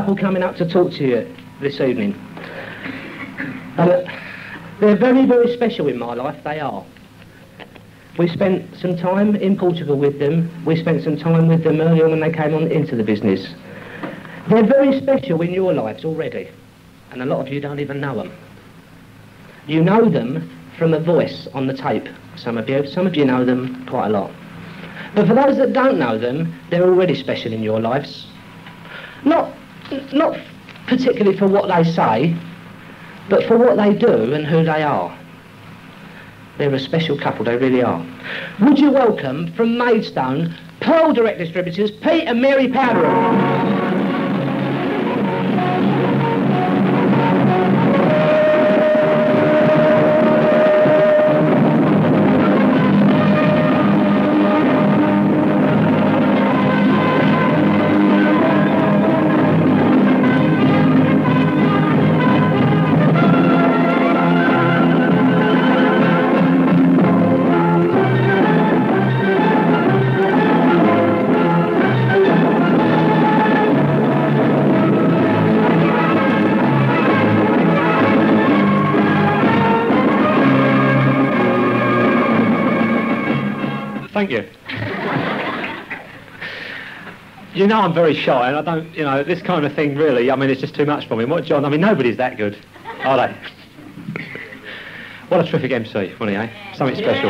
couple coming up to talk to you this evening. They're very, very special in my life, they are. We spent some time in Portugal with them. We spent some time with them earlier when they came on into the business. They're very special in your lives already, and a lot of you don't even know them. You know them from a voice on the tape, some of you know them quite a lot. But for those that don't know them, they're already special in your lives. Not particularly for what they say, but for what they do and who they are. They're a special couple, they really are. Would you welcome, from Maidstone, Pearl Direct Distributors, Pete and Mary Powderham. Thank you. You know I'm very shy, and I don't, you know, this kind of thing really, I mean, it's just too much for me. What, John, I mean, nobody's that good, are they? What a terrific MC, wasn't he, eh? Something special.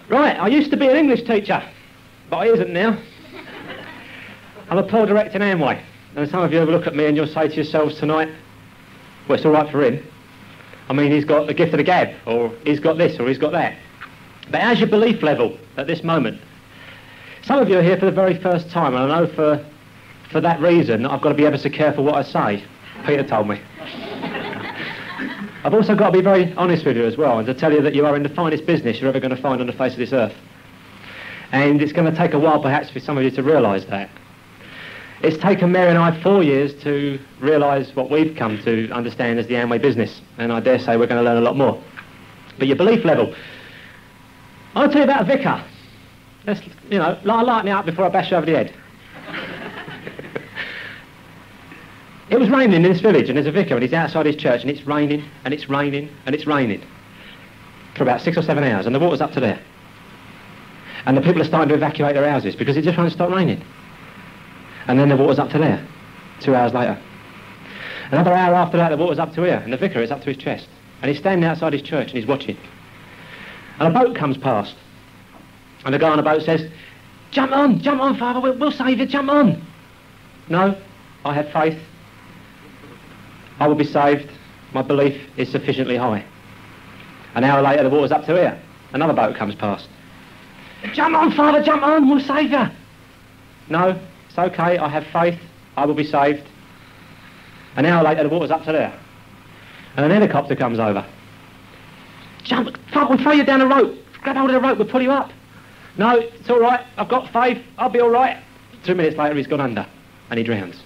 Right, I used to be an English teacher, but I isn't now. I'm a Pearl Direct in Amway, and some of you have a look at me and you'll say to yourselves tonight, well, it's all right for him. I mean, he's got the gift of the gab, or he's got this, or he's got that. But how's your belief level at this moment? Some of you are here for the very first time, and I know for that reason I've got to be ever so careful what I say. Peter told me. I've also got to be very honest with you as well, and to tell you that you are in the finest business you're ever going to find on the face of this earth. And it's going to take a while perhaps for some of you to realise that. It's taken Mary and I 4 years to realise what we've come to understand as the Amway business, and I dare say we're going to learn a lot more. But your belief level. I'll tell you about a vicar. Let's, you know, lighten it up before I bash you over the head. It was raining in this village, and there's a vicar, and he's outside his church, and it's raining, and it's raining, and it's raining for about 6 or 7 hours, and the water's up to there. And the people are starting to evacuate their houses because it just won't stop raining. And then the water's up to there, 2 hours later. Another hour after that, the water's up to here, and the vicar is up to his chest. And he's standing outside his church, and he's watching. And a boat comes past, and the guy on the boat says, jump on, Father, we'll save you, jump on. No, I have faith. I will be saved. My belief is sufficiently high. An hour later, the water's up to here. Another boat comes past. Jump on, Father, jump on, we'll save you. No. It's okay, I have faith, I will be saved. An hour later, the water's up to there. And an helicopter comes over. Jump, fuck, we'll throw you down a rope. Grab hold of the rope, we'll pull you up. No, it's all right, I've got faith, I'll be all right. 2 minutes later, he's gone under, and he drowns.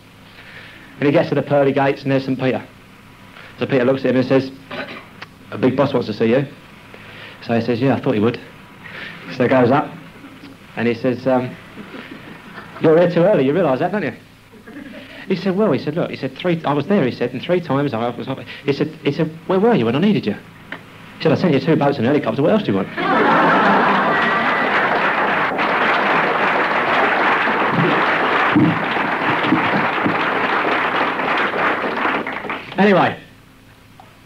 And he gets to the pearly gates, and there's St. Peter. So Peter looks at him and says, a big boss wants to see you. So he says, yeah, I thought he would. So he goes up, and he says, you're here too early, you realise that, don't you? He said, well, he said, look, he said, I was there, he said, and 3 times I was, he said, where were you when I needed you? He said, I sent you 2 boats and a helicopter, what else do you want? Anyway,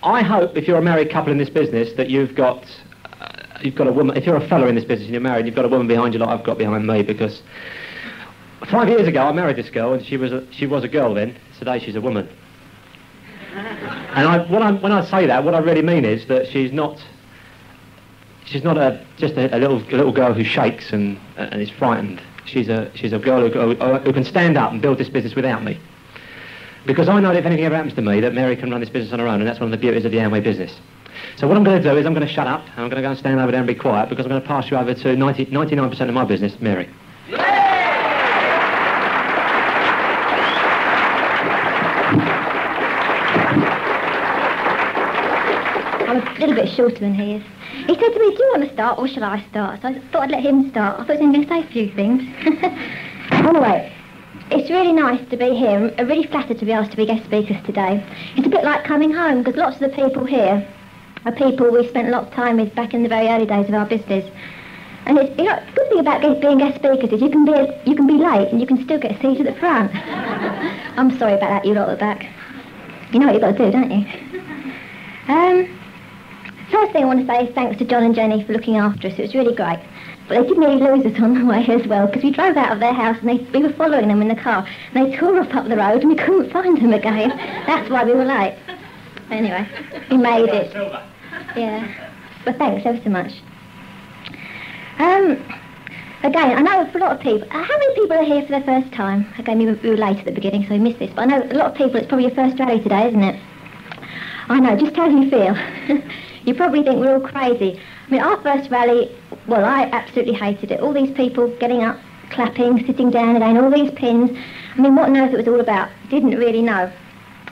I hope if you're a married couple in this business that you've got a woman, if you're a fella in this business and you're married, you've got a woman behind you like I've got behind me, because 5 years ago I married this girl, and she was a girl then. Today she's a woman. And when I say that, what I really mean is that she's not just a little girl who shakes and is frightened. She's a girl who can stand up and build this business without me. Because I know that if anything ever happens to me, that Mary can run this business on her own, and that's one of the beauties of the Amway business. So what I'm going to do is I'm going to shut up, and I'm going to go and stand over there and be quiet, because I'm going to pass you over to 99% of my business, Mary. little bit shorter than he is. He said to me, do you want to start or shall I start? So I thought I'd let him start. I thought he was going to say a few things. Anyway, it's really nice to be here. I'm really flattered to be asked to be guest speakers today. It's a bit like coming home, because lots of the people here are people we spent a lot of time with back in the very early days of our business. And it's, the good thing about being guest speakers is you can be late and you can still get a seat at the front. I'm sorry about that, you lot at the back. You know what you've got to do, don't you? First thing I want to say is thanks to John and Jenny for looking after us. It was really great. But they did nearly lose us on the way as well, because we drove out of their house and we were following them in the car. And they tore off up the road and we couldn't find them again. That's why we were late. Anyway, we made it. Yeah. But thanks ever so much. Again, I know for a lot of people, how many people are here for the first time? Again, we were late at the beginning, so we missed this, but I know a lot of people, it's probably your first rally today, isn't it? I know, just how do you feel? You probably think we're all crazy. I mean, our first rally, well, I absolutely hated it. All these people getting up, clapping, sitting down again, all these pins. I mean, what on earth it was all about? Didn't really know.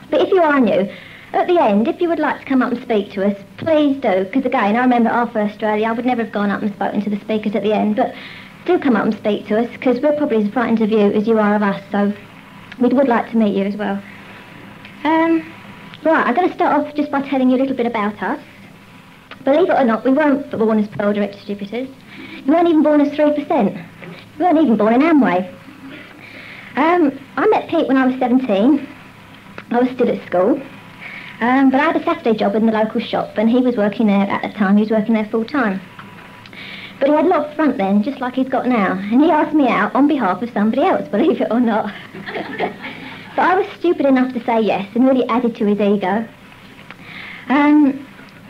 But if you are new, at the end, if you would like to come up and speak to us, please do, because again, I remember our first rally, I would never have gone up and spoken to the speakers at the end, but do come up and speak to us, because we're probably as frightened of you as you are of us, so we would like to meet you as well. Right, I'm going to start off just by telling you a little bit about us. Believe it or not, we weren't born as Pearl Direct Distributors. We weren't even born as 3%. We weren't even born in Amway. I met Pete when I was 17. I was still at school. But I had a Saturday job in the local shop, and he was working there at the time. He was working there full time. But he had a lot of front then, just like he's got now. And he asked me out on behalf of somebody else, believe it or not. So I was stupid enough to say yes, and really added to his ego. And,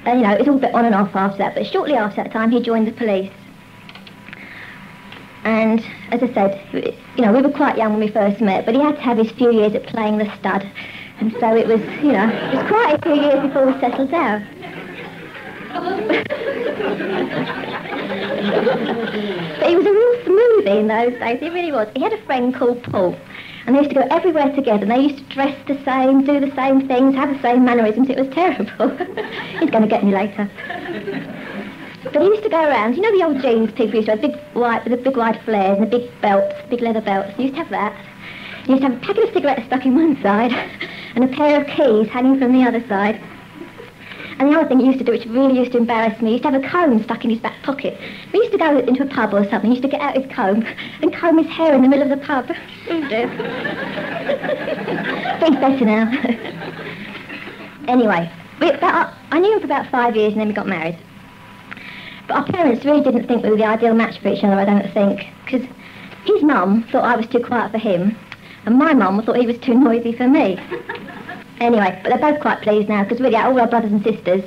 you know, it was all a bit on and off after that, but shortly after that time, he joined the police. And, as I said, you know, we were quite young when we first met, but he had to have his few years at playing the stud. And so it was, you know, it was quite a few years before we settled down. But he was a real smoothie in those days, he really was. He had a friend called Paul, and they used to go everywhere together, and they used to dress the same, do the same things, have the same mannerisms. It was terrible. He's going to get me later. But he used to go around, you know the old jeans people used to have, big white, with the big wide flares and the big belts, big leather belts. He used to have that. He used to have a packet of cigarettes stuck in one side and a pair of keys hanging from the other side. And the other thing he used to do, which really used to embarrass me, he used to have a comb stuck in his back pocket. We used to go into a pub or something, he used to get out his comb and comb his hair in the middle of the pub. Oh dear. But he's better now. Anyway, I knew him for about 5 years and then we got married. But our parents really didn't think we were the ideal match for each other, I don't think, because his mum thought I was too quiet for him, and my mum thought he was too noisy for me. Anyway, but they're both quite pleased now, because really all our brothers and sisters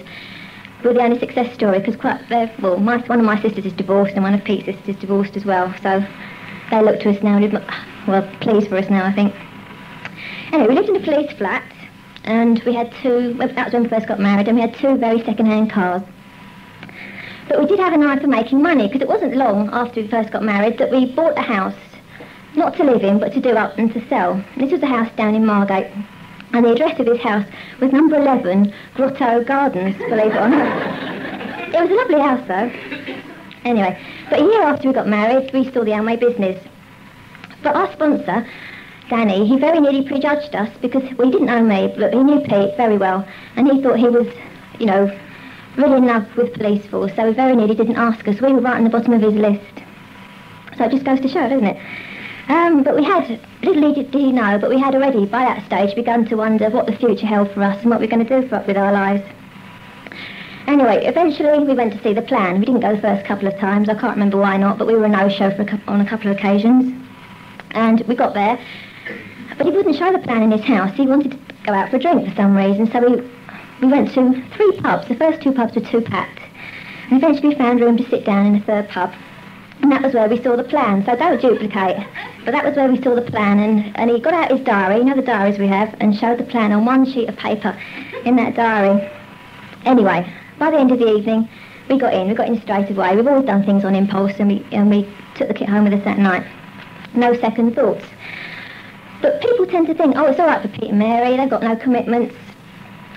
were the only success story, because one of my sisters is divorced and one of Pete's sisters is divorced as well, so they look to us now and pleased for us now, I think. Anyway, we lived in a police flat, and we had that was when we first got married, and we had 2 very second-hand cars. But we did have an eye for making money, because it wasn't long after we first got married that we bought a house, not to live in, but to do up and to sell. This was a house down in Margate, and the address of this house was number 11, Grotto Gardens, believe it or not. It was a lovely house, though. Anyway, but a year after we got married, we saw the Amway business. But our sponsor, Danny, he very nearly prejudged us, because he didn't know me, but he knew Pete very well, and he thought he was, you know, really in love with police force, so he very nearly didn't ask us. We were right on the bottom of his list. So it just goes to show, doesn't it? But we had, little did he know, but we had already, by that stage, begun to wonder what the future held for us and what we were going to do with our lives. Anyway, eventually we went to see the plan. We didn't go the first couple of times, I can't remember why not, but we were a no-show on a couple of occasions. And we got there, but he wouldn't show the plan in his house. He wanted to go out for a drink for some reason, so we went to 3 pubs. The first 2 pubs were 2 packed. And eventually we found room to sit down in a 3rd pub. And that was where we saw the plan. So don't duplicate. But that was where we saw the plan. And he got out his diary, you know the diaries we have, and showed the plan on 1 sheet of paper in that diary. Anyway, by the end of the evening, we got in straight away. We've always done things on impulse, and we took the kit home with us that night. No second thoughts. But people tend to think, oh, it's all right for Pete and Mary, they've got no commitments.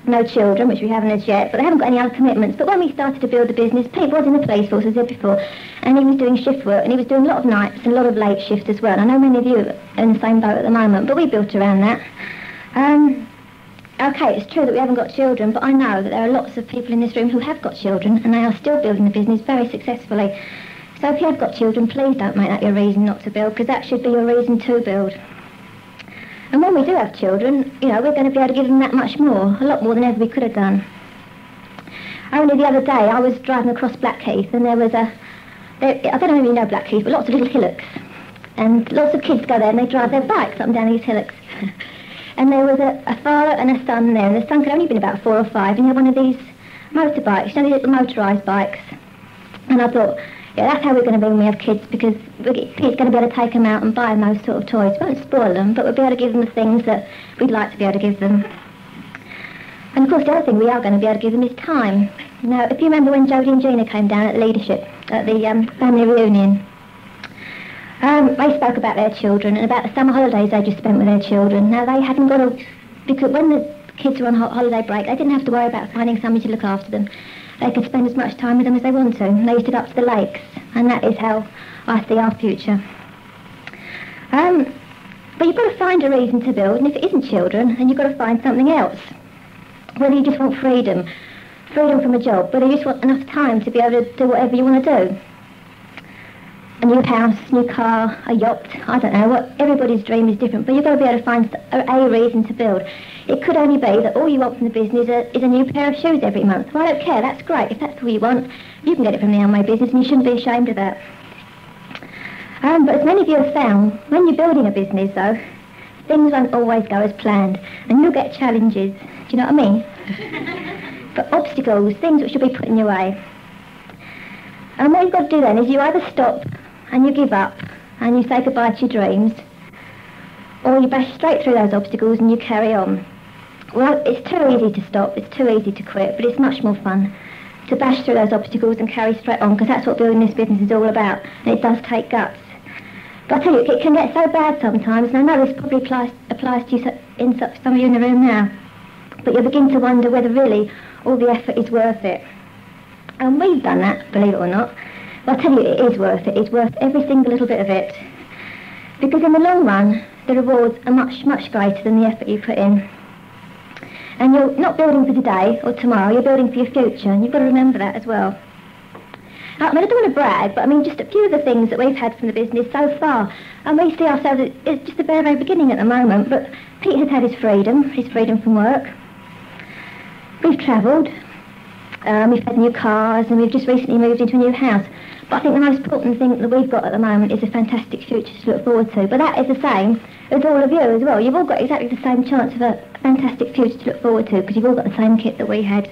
no children, which we haven't as yet, but they haven't got any other commitments. But when we started to build the business, Pete was in the police force, as I said before, and he was doing shift work, and he was doing a lot of nights and a lot of late shifts as well. And I know many of you are in the same boat at the moment, but we built around that. Okay, it's true that we haven't got children, but I know that there are lots of people in this room who have got children, and they are still building the business very successfully. So if you have got children, please don't make that your reason not to build, because that should be your reason to build. And when we do have children, you know, we're going to be able to give them that much more, a lot more than ever we could have done. Only the other day, I was driving across Blackheath, and there was I don't know if you know Blackheath, but lots of little hillocks. And lots of kids go there, and they drive their bikes up and down these hillocks. And there was a father and a son there, and the son could only have been about 4 or 5, and he had one of these motorbikes, you know, these little motorised bikes. And I thought, yeah, that's how we're going to be when we have kids, because Pete's going to be able to take them out and buy them those sort of toys. We won't spoil them, but we'll be able to give them the things that we'd like to be able to give them. And of course, the other thing we are going to be able to give them is time. Now, if you remember when Jodie and Gina came down at leadership, at the family reunion, they spoke about their children and about the summer holidays they just spent with their children. Now, they hadn't got because when the kids were on holiday break, they didn't have to worry about finding somebody to look after them. They could spend as much time with them as they want to. And they used to go up to the lakes, and that is how I see our future. But you've got to find a reason to build, and if it isn't children, then you've got to find something else. Whether you just want freedom from a job, whether you just want enough time to be able to do whatever you want to do. A new house, new car, a yacht, I don't know, what everybody's dream is different, but you've got to be able to find a reason to build. It could only be that all you want from the business is a new pair of shoes every month. Well, I don't care, that's great. If that's all you want, you can get it from the Amway business, and you shouldn't be ashamed of that. But as many of you have found, when you're building a business, though, things won't always go as planned, and you'll get challenges. Do you know what I mean? But obstacles, things which will be put in your way. And what you've got to do then is you either stop and you give up and you say goodbye to your dreams, or you bash straight through those obstacles and you carry on. Well, it's too easy to stop, it's too easy to quit, but it's much more fun to bash through those obstacles and carry straight on, because that's what building this business is all about, and it does take guts. But I tell you, it can get so bad sometimes, and I know this probably applies to you, some of you in the room now, but you'll begin to wonder whether really all the effort is worth it. And we've done that, believe it or not. But I tell you, it is worth it. It's worth every single little bit of it. Because in the long run, the rewards are much, much greater than the effort you put in. And you're not building for today or tomorrow, you're building for your future, and you've got to remember that as well. I mean, I don't want to brag, but I mean, just a few of the things that we've had from the business so far, and we see ourselves, it's just the very, very beginning at the moment, but Pete has had his freedom from work. We've travelled, we've had new cars, and we've just recently moved into a new house. But I think the most important thing that we've got at the moment is a fantastic future to look forward to. But that is the same as all of you as well. You've all got exactly the same chance of a fantastic future to look forward to, because you've all got the same kit that we had.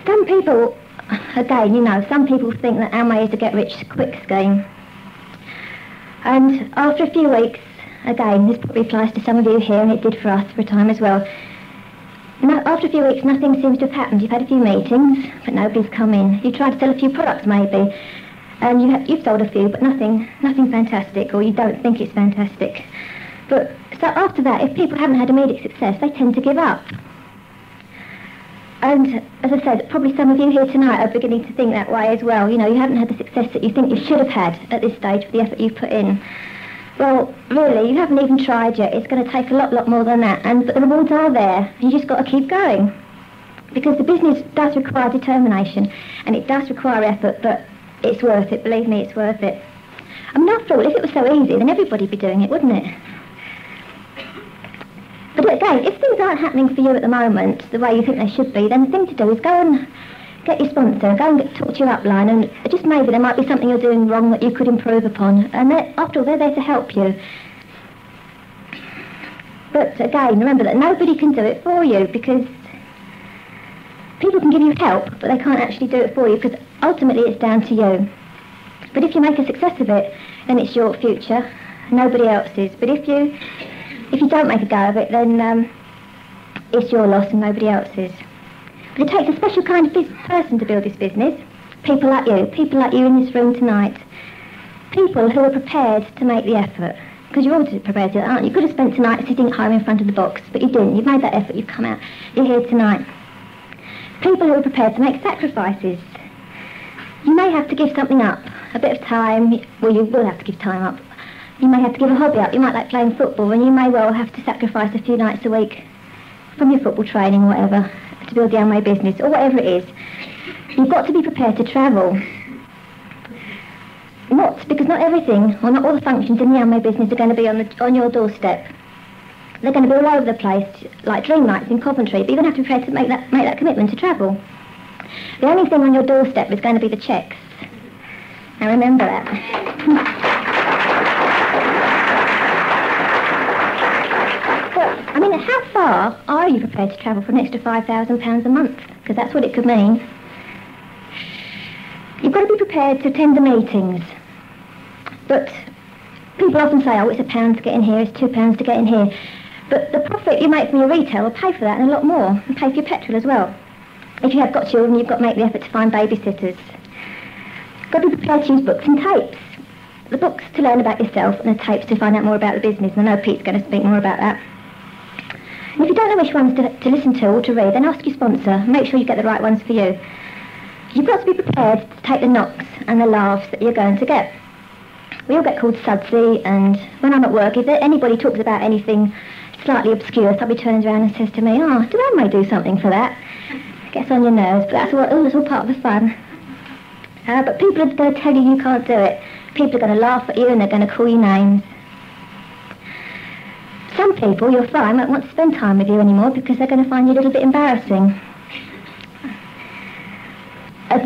Some people, again, you know, some people think that Amway is a get-rich-quick scheme. And after a few weeks, again, this probably applies to some of you here, and it did for us for a time as well. After a few weeks, nothing seems to have happened. You've had a few meetings, but nobody's come in. You tried to sell a few products, maybe, and you've sold a few, but nothing fantastic, or you don't think it's fantastic. But so after that, if people haven't had immediate success, they tend to give up. And as I said, probably some of you here tonight are beginning to think that way as well. You know, you haven't had the success that you think you should have had at this stage for the effort you've put in. Well, really, you haven't even tried yet. It's going to take a lot more than that. But the rewards are there. You just got to keep going. Because the business does require determination, and it does require effort, but it's worth it. Believe me, it's worth it. I mean, after all, if it was so easy, then everybody'd be doing it, wouldn't it? But again, if things aren't happening for you at the moment the way you think they should be, then the thing to do is go and get your sponsor, go and talk to your upline, and just maybe there might be something you're doing wrong that you could improve upon. And after all, they're there to help you. But again, remember that nobody can do it for you, because people can give you help, but they can't actually do it for you, because ultimately it's down to you. But if you make a success of it, then it's your future, nobody else's. But if you don't make a go of it, then it's your loss and nobody else's. But it takes a special kind of person to build this business. People like you in this room tonight. People who are prepared to make the effort. because you're all prepared to do that, aren't you? You could have spent tonight sitting at home in front of the box, but you didn't. You've made that effort, you've come out, you're here tonight. People who are prepared to make sacrifices. You may have to give something up, a bit of time, well, you will have to give time up. You may have to give a hobby up. You might like playing football, and you may well have to sacrifice a few nights a week from your football training or whatever to build the Amway business, or whatever it is. You've got to be prepared to travel. Because not everything, or not all the functions in the Amway business are going to be on your doorstep. They're going to be all over the place, like Dream Nights in Coventry, but you're going to have to be prepared to make that commitment to travel. The only thing on your doorstep is going to be the cheques. Now remember that. But, I mean, how far are you prepared to travel for an extra £5,000 a month? Because that's what it could mean. You've got to be prepared to attend the meetings. But people often say, oh, it's £1 to get in here, it's £2 to get in here. But the profit you make from your retail will pay for that and a lot more, and pay for your petrol as well. If you have got children, you've got to make the effort to find babysitters. You've got to be prepared to use books and tapes. The books to learn about yourself and the tapes to find out more about the business. And I know Pete's going to speak more about that. And if you don't know which ones to listen to or to read, then ask your sponsor. Make sure you get the right ones for you. You've got to be prepared to take the knocks and the laughs that you're going to get. We all get called sudsy, and when I'm at work, if anybody talks about anything slightly obscure, somebody turns around and says to me, oh, do I may do something for that? It gets on your nerves, but that's all part of the fun. But people are going to tell you can't do it. People are going to laugh at you and they're going to call you names. Some people, you'll find, won't want to spend time with you anymore because they're going to find you a little bit embarrassing.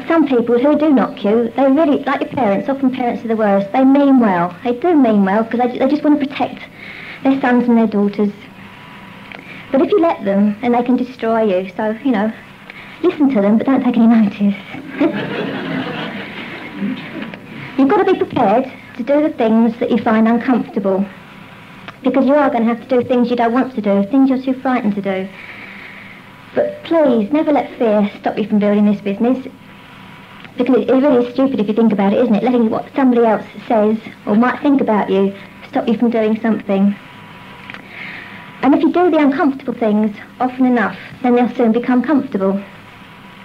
Some people who do knock you, they really, like your parents, often parents are the worst, they mean well. They do mean well because they just want to protect their sons and their daughters. But if you let them, then they can destroy you. So, you know, listen to them, but don't take any notice. You've got to be prepared to do the things that you find uncomfortable. Because you are going to have to do things you don't want to do, things you're too frightened to do. But please, never let fear stop you from building this business. Because it really is stupid if you think about it, isn't it? Letting what somebody else says or might think about you stop you from doing something. And if you do the uncomfortable things often enough, then they'll soon become comfortable.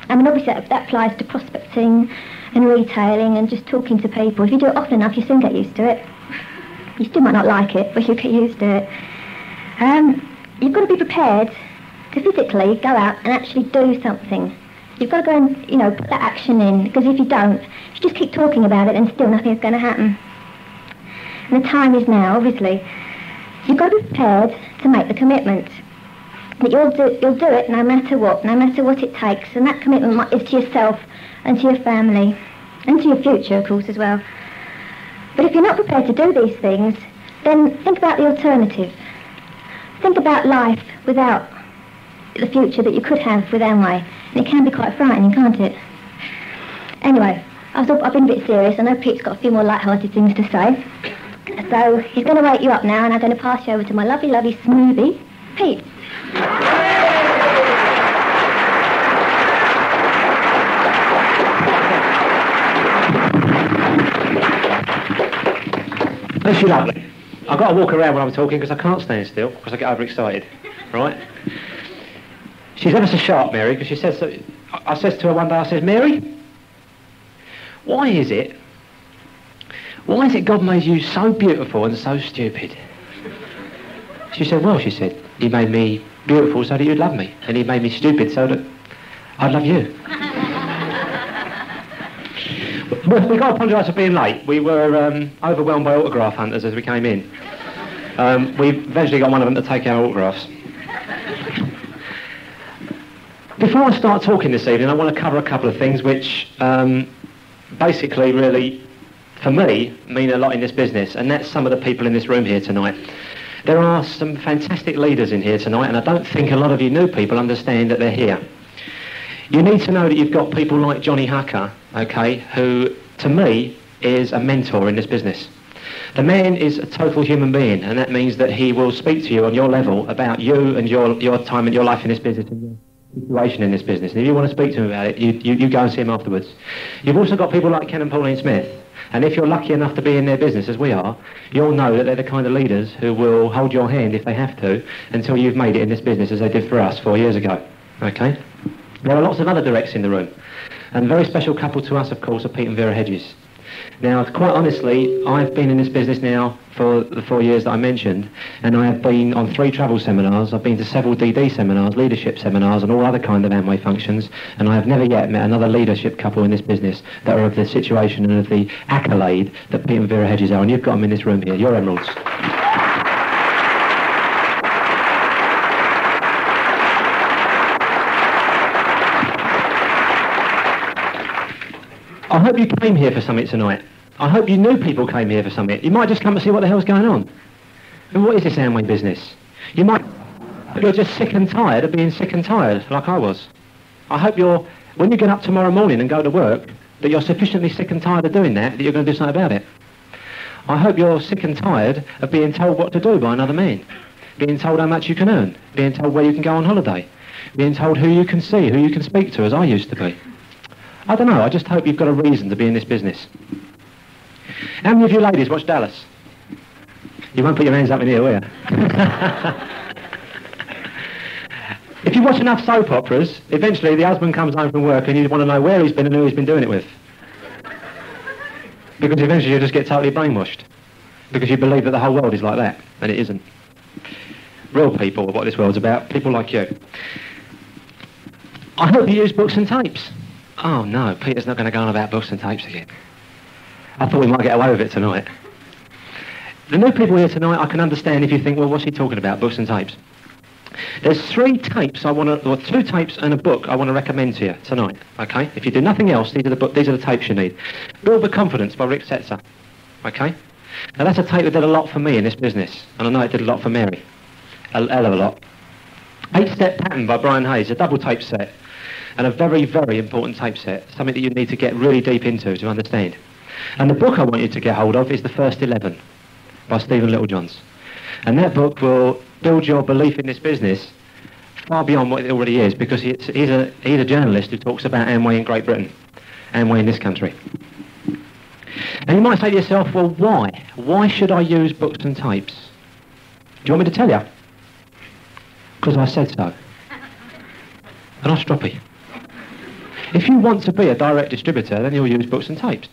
I mean, obviously that applies to prospecting and retailing and just talking to people. If you do it often enough, you soon get used to it. You still might not like it, but you get used to it. You've got to be prepared to physically go out and actually do something. You've got to go and, you know, put that action in, because if you don't, if you just keep talking about it, then still nothing's going to happen. And the time is now, obviously. You've got to be prepared to make the commitment. That you'll do it no matter what it takes, and that commitment is to yourself and to your family, and to your future, of course, as well. But if you're not prepared to do these things, then think about the alternative. Think about life without the future that you could have with Amway. And it can be quite frightening, can't it? Anyway, I've been a bit serious. I know Pete's got a few more light-hearted things to say. So he's going to wake you up now, and I'm going to pass you over to my lovely, lovely smoothie, Pete. Isn't she lovely? I've got to walk around when I'm talking because I can't stand still because I get overexcited, right? She's ever so sharp, Mary, because she says so. I says to her one day, I says, Mary, why is it God made you so beautiful and so stupid? She said, well, she said, he made me beautiful so that you'd love me, and he made me stupid so that I'd love you. Well, we've got to apologise for being late. We were overwhelmed by autograph hunters as we came in. We eventually got one of them to take our autographs. Before I start talking this evening, I want to cover a couple of things which basically really, for me, mean a lot in this business, and that's some of the people in this room here tonight. There are some fantastic leaders in here tonight, and I don't think a lot of you new people understand that they're here. You need to know that you've got people like Johnny Hucker, okay, who, to me, is a mentor in this business. The man is a total human being, and that means that he will speak to you on your level about you and your time and your life in this business and your situation in this business. And if you want to speak to him about it, you go and see him afterwards. You've also got people like Ken and Pauline Smith, And if you're lucky enough to be in their business, as we are, you'll know that they're the kind of leaders who will hold your hand if they have to until you've made it in this business, as they did for us 4 years ago. Okay? There are lots of other directs in the room. And a very special couple to us, of course, are Pete and Vera Hedges. Now, quite honestly, I've been in this business now for the 4 years that I mentioned, and I have been on 3 travel seminars, I've been to several DD seminars, leadership seminars, and all other kind of Amway functions, and I have never yet met another leadership couple in this business that are of the situation and of the accolade that Pete and Vera Hedges are, and you've got them in this room here. You're emeralds. I hope you came here for something tonight. I hope you knew people came here for something. You might just come to see what the hell's going on. And what is this Amway business? You're just sick and tired of being sick and tired, like I was. I hope when you get up tomorrow morning and go to work, that you're sufficiently sick and tired of doing that you're going to do something about it. I hope you're sick and tired of being told what to do by another man, being told how much you can earn, being told where you can go on holiday, being told who you can see, who you can speak to, as I used to be. I don't know, I just hope you've got a reason to be in this business. How many of you ladies watch Dallas? You won't put your hands up in here, will you? If you watch enough soap operas, eventually the husband comes home from work and you want to know where he's been and who he's been doing it with. Because eventually you just get totally brainwashed. Because you believe that the whole world is like that, and it isn't. Real people are what this world's about, people like you. I hope you use books and tapes. Oh no, Peter's not going to go on about books and tapes again. I thought we might get away with it tonight. The new people here tonight, I can understand if you think, well, what's he talking about, books and tapes? There's 3 tapes or 2 tapes and a book I want to recommend to you tonight, okay? If you do nothing else, these are the tapes you need. Build the Confidence by Rick Setzer, okay? Now that's a tape that did a lot for me in this business, and I know it did a lot for Mary. A hell of a lot. 8-Step Pattern by Brian Hayes, a double tape set. And a very, very important tape set, something that you need to get really deep into to understand. And the book I want you to get hold of is The First 11 by Stephen Littlejohns. And that book will build your belief in this business far beyond what it already is, because he's a journalist who talks about Amway in Great Britain, Amway in this country. And you might say to yourself, well, why? Why should I use books and tapes? Do you want me to tell you? Because I said so. And I'm stroppy. If you want to be a direct distributor, then you'll use books and tapes.